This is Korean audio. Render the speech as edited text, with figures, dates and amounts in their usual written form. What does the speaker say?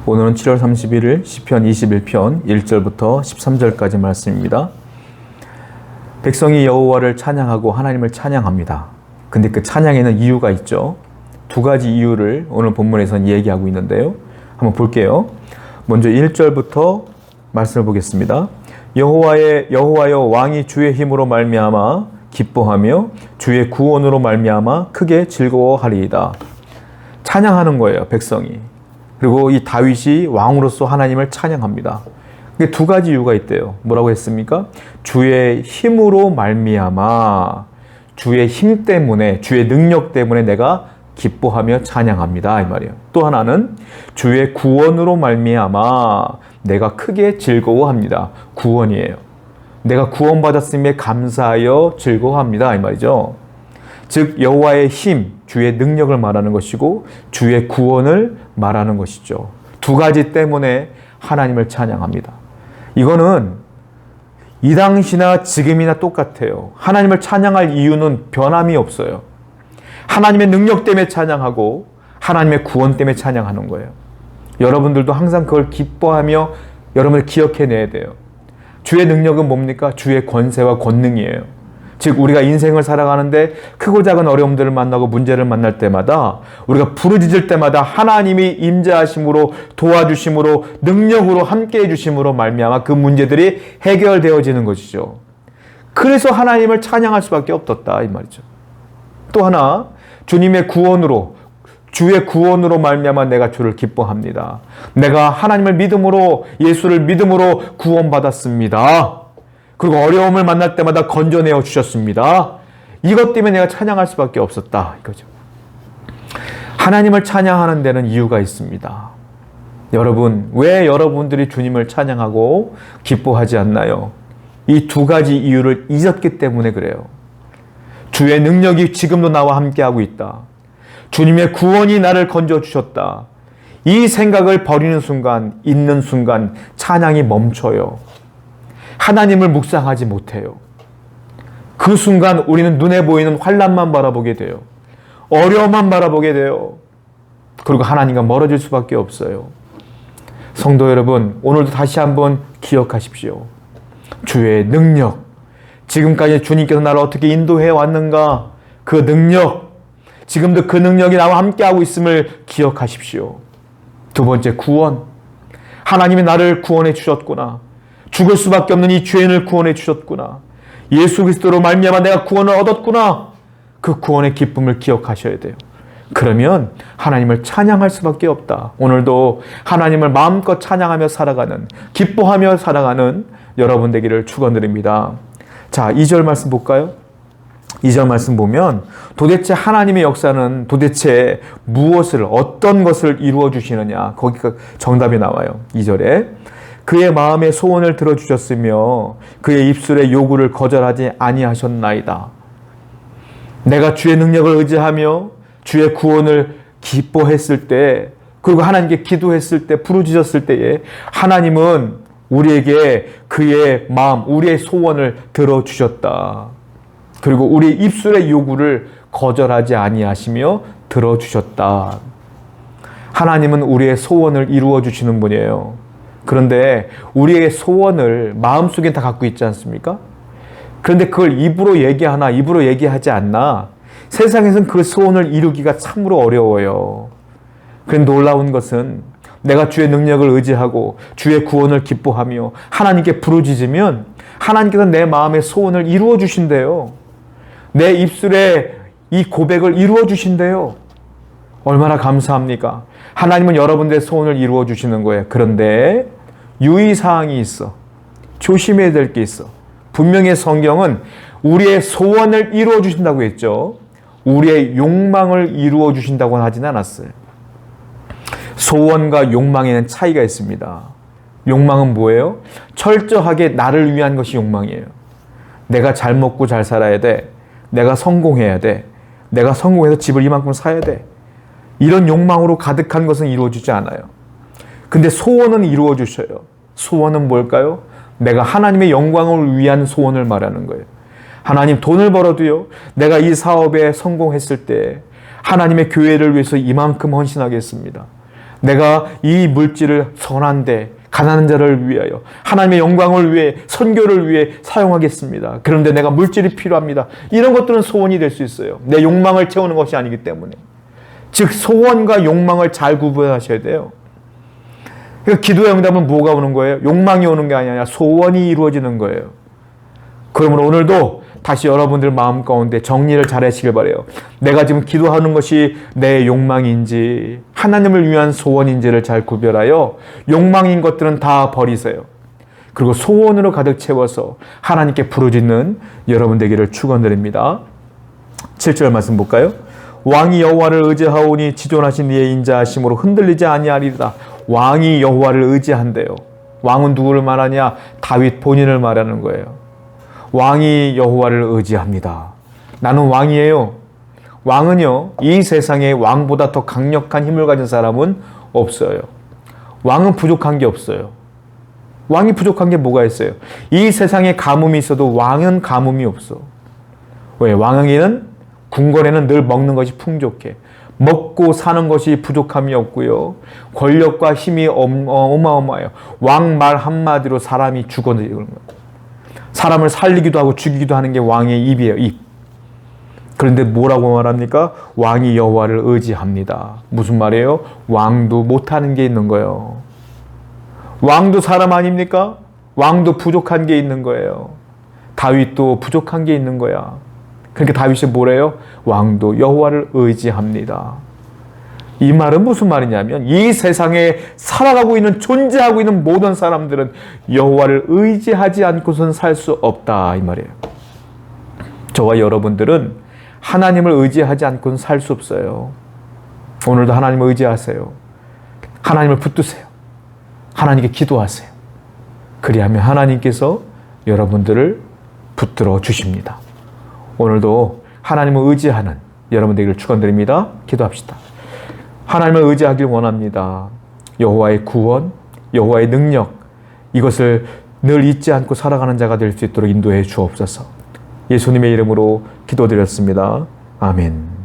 오늘은 7월 31일 시편 21편 1절부터 13절까지 말씀입니다. 백성이 여호와를 찬양하고 하나님을 찬양합니다. 근데 그 찬양에는 이유가 있죠. 두 가지 이유를 오늘 본문에서는 얘기하고 있는데요. 한번 볼게요. 먼저 1절부터 말씀을 보겠습니다. 여호와여, 왕이 주의 힘으로 말미암아 기뻐하며 주의 구원으로 말미암아 크게 즐거워하리이다. 찬양하는 거예요, 백성이. 그리고 이 다윗이 왕으로서 하나님을 찬양합니다. 이게 두 가지 이유가 있대요. 뭐라고 했습니까? 주의 힘으로 말미암아, 주의 힘 때문에, 주의 능력 때문에 내가 기뻐하며 찬양합니다, 이 말이에요. 또 하나는 주의 구원으로 말미암아 내가 크게 즐거워합니다. 구원이에요. 내가 구원받았음에 감사하여 즐거워합니다, 이 말이죠. 즉 여호와의 힘, 주의 능력을 말하는 것이고 주의 구원을 말하는 것이죠. 두 가지 때문에 하나님을 찬양합니다. 이거는 이 당시나 지금이나 똑같아요. 하나님을 찬양할 이유는 변함이 없어요. 하나님의 능력 때문에 찬양하고 하나님의 구원 때문에 찬양하는 거예요. 여러분들도 항상 그걸 기뻐하며 여러분을 기억해내야 돼요. 주의 능력은 뭡니까? 주의 권세와 권능이에요. 즉 우리가 인생을 살아가는데 크고 작은 어려움들을 만나고 문제를 만날 때마다 우리가 부르짖을 때마다 하나님이 임재하심으로 도와주심으로 능력으로 함께해 주심으로 말미암아 그 문제들이 해결되어지는 것이죠. 그래서 하나님을 찬양할 수밖에 없었다, 이 말이죠. 또 하나, 주님의 구원으로, 주의 구원으로 말미암아 내가 주를 기뻐합니다. 내가 하나님을 믿음으로, 예수를 믿음으로 구원받았습니다. 그리고 어려움을 만날 때마다 건져내어 주셨습니다. 이것 때문에 내가 찬양할 수밖에 없었다, 이거죠. 하나님을 찬양하는 데는 이유가 있습니다. 여러분, 왜 여러분들이 주님을 찬양하고 기뻐하지 않나요? 이 두 가지 이유를 잊었기 때문에 그래요. 주의 능력이 지금도 나와 함께하고 있다. 주님의 구원이 나를 건져주셨다. 이 생각을 버리는 순간, 잊는 순간 찬양이 멈춰요. 하나님을 묵상하지 못해요. 그 순간 우리는 눈에 보이는 환난만 바라보게 돼요. 어려움만 바라보게 돼요. 그리고 하나님과 멀어질 수밖에 없어요. 성도 여러분, 오늘도 다시 한번 기억하십시오. 주의 능력, 지금까지 주님께서 나를 어떻게 인도해 왔는가, 그 능력, 지금도 그 능력이 나와 함께하고 있음을 기억하십시오. 두 번째, 구원. 하나님이 나를 구원해 주셨구나. 죽을 수밖에 없는 이 죄인을 구원해 주셨구나. 예수 그리스도로 말미암아 내가 구원을 얻었구나. 그 구원의 기쁨을 기억하셔야 돼요. 그러면 하나님을 찬양할 수밖에 없다. 오늘도 하나님을 마음껏 찬양하며 살아가는, 기뻐하며 살아가는 여러분 되기를 축원드립니다. 자, 2절 말씀 볼까요? 2절 말씀 보면 도대체 하나님의 역사는 도대체 무엇을, 어떤 것을 이루어 주시느냐, 거기가 정답이 나와요. 2절에 그의 마음의 소원을 들어주셨으며 그의 입술의 요구를 거절하지 아니하셨나이다. 내가 주의 능력을 의지하며 주의 구원을 기뻐했을 때, 그리고 하나님께 기도했을 때, 부르짖었을 때에 하나님은 우리에게 그의 마음, 우리의 소원을 들어주셨다. 그리고 우리 입술의 요구를 거절하지 아니하시며 들어주셨다. 하나님은 우리의 소원을 이루어 주시는 분이에요. 그런데 우리의 소원을 마음속에 다 갖고 있지 않습니까? 그런데 그걸 입으로 얘기하나, 입으로 얘기하지 않나, 세상에서는 그 소원을 이루기가 참으로 어려워요. 그런데 놀라운 것은 내가 주의 능력을 의지하고 주의 구원을 기뻐하며 하나님께 부르짖으면 하나님께서 내 마음의 소원을 이루어 주신대요. 내 입술에 이 고백을 이루어 주신대요. 얼마나 감사합니까? 하나님은 여러분들의 소원을 이루어 주시는 거예요. 그런데 유의사항이 있어. 조심해야 될 게 있어. 분명히 성경은 우리의 소원을 이루어 주신다고 했죠. 우리의 욕망을 이루어 주신다고는 하진 않았어요. 소원과 욕망에는 차이가 있습니다. 욕망은 뭐예요? 철저하게 나를 위한 것이 욕망이에요. 내가 잘 먹고 잘 살아야 돼. 내가 성공해야 돼. 내가 성공해서 집을 이만큼 사야 돼. 이런 욕망으로 가득한 것은 이루어지지 않아요. 근데 소원은 이루어 주셔요. 소원은 뭘까요? 내가 하나님의 영광을 위한 소원을 말하는 거예요. 하나님, 돈을 벌어도요, 내가 이 사업에 성공했을 때 하나님의 교회를 위해서 이만큼 헌신하겠습니다. 내가 이 물질을 선한데 가난한 자를 위하여 하나님의 영광을 위해 선교를 위해 사용하겠습니다. 그런데 내가 물질이 필요합니다. 이런 것들은 소원이 될 수 있어요. 내 욕망을 채우는 것이 아니기 때문에. 즉 소원과 욕망을 잘 구분하셔야 돼요. 그러니까 기도의 응답은 뭐가 오는 거예요? 욕망이 오는 게 아니라 소원이 이루어지는 거예요. 그러므로 오늘도 다시 여러분들 마음 가운데 정리를 잘 하시길 바라요. 내가 지금 기도하는 것이 내 욕망인지 하나님을 위한 소원인지를 잘 구별하여 욕망인 것들은 다 버리세요. 그리고 소원으로 가득 채워서 하나님께 부르짖는 여러분 되기를 축원드립니다. 7절 말씀 볼까요? 왕이 여호와를 의지하오니 지존하신 이의 인자하심으로 흔들리지 아니하리라. 왕이 여호와를 의지한대요. 왕은 누구를 말하냐? 다윗 본인을 말하는 거예요. 왕이 여호와를 의지합니다. 나는 왕이에요. 왕은요, 이 세상에 왕보다 더 강력한 힘을 가진 사람은 없어요. 왕은 부족한 게 없어요. 왕이 부족한 게 뭐가 있어요? 이 세상에 가뭄이 있어도 왕은 가뭄이 없어. 왜? 왕에게는 궁궐에는 늘 먹는 것이 풍족해. 먹고 사는 것이 부족함이 없고요. 권력과 힘이 어마어마해요. 왕 말 한마디로 사람이 죽어내는 거예요. 사람을 살리기도 하고 죽이기도 하는 게 왕의 입이에요. 입. 그런데 뭐라고 말합니까? 왕이 여호와를 의지합니다. 무슨 말이에요? 왕도 못하는 게 있는 거예요. 왕도 사람 아닙니까? 왕도 부족한 게 있는 거예요. 다윗도 부족한 게 있는 거야. 그러니까 다윗이 뭐래요? 왕도 여호와를 의지합니다. 이 말은 무슨 말이냐면 이 세상에 살아가고 있는 존재하고 있는 모든 사람들은 여호와를 의지하지 않고서는 살 수 없다 이 말이에요. 저와 여러분들은 하나님을 의지하지 않고는 살 수 없어요. 오늘도 하나님을 의지하세요. 하나님을 붙드세요. 하나님께 기도하세요. 그리하면 하나님께서 여러분들을 붙들어 주십니다. 오늘도 하나님을 의지하는 여러분 되기를 축원드립니다. 기도합시다. 하나님을 의지하길 원합니다. 여호와의 구원, 여호와의 능력, 이것을 늘 잊지 않고 살아가는 자가 될 수 있도록 인도해 주옵소서. 예수님의 이름으로 기도드렸습니다. 아멘.